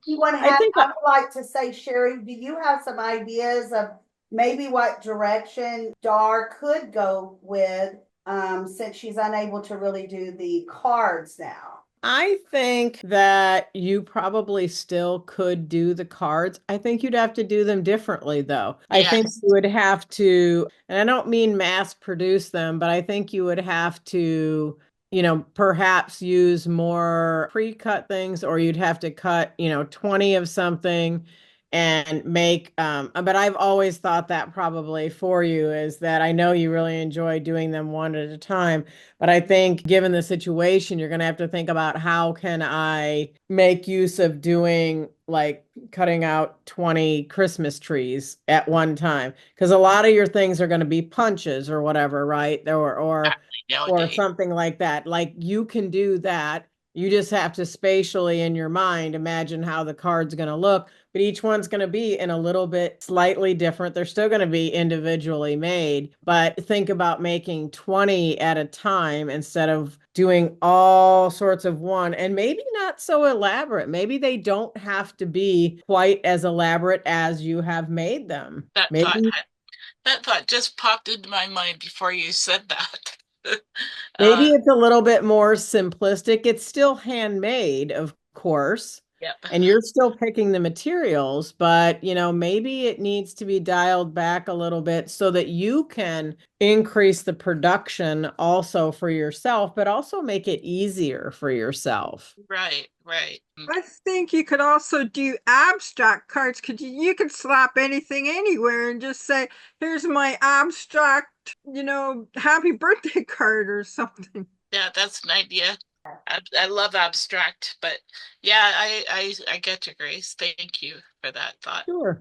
You want to I have, think I would like to say, Sherry, do you have some ideas of maybe what direction Dar could go with, since she's unable to really do the cards now? I think that you probably still could do the cards. I think you'd have to do them differently, though. I think Yes. you would have to, and I don't mean mass produce them, but I think you would have to, perhaps use more pre-cut things, or you'd have to cut, 20 of something and make, but I've always thought that probably for you is that I know you really enjoy doing them one at a time. But I think given the situation, you're going to have to think about how can I make use of doing like cutting out 20 Christmas trees at one time? Because a lot of your things are going to be punches or whatever, right? Or Nowadays. something like that. Like you can do that. You just have to spatially in your mind imagine how the card's going to look, but each one's going to be in a little bit slightly different. They're still going to be individually made, but think about making 20 at a time instead of doing all sorts of one and maybe not so elaborate. Maybe they don't have to be quite as elaborate as you have made them. That thought Maybe that thought just popped into my mind before you said that. maybe uh, it's a little bit more simplistic. It's still handmade, of course, yep. and you're still picking the materials, but maybe it needs to be dialed back a little bit so that you can increase the production also for yourself, but also make it easier for yourself. Right, right. I think you could also do abstract cards. You could slap anything anywhere and just say, here's my abstract, happy birthday card or something. Yeah, that's an idea. I love abstract, but yeah, I get you, Grace. Thank you for that thought. Sure.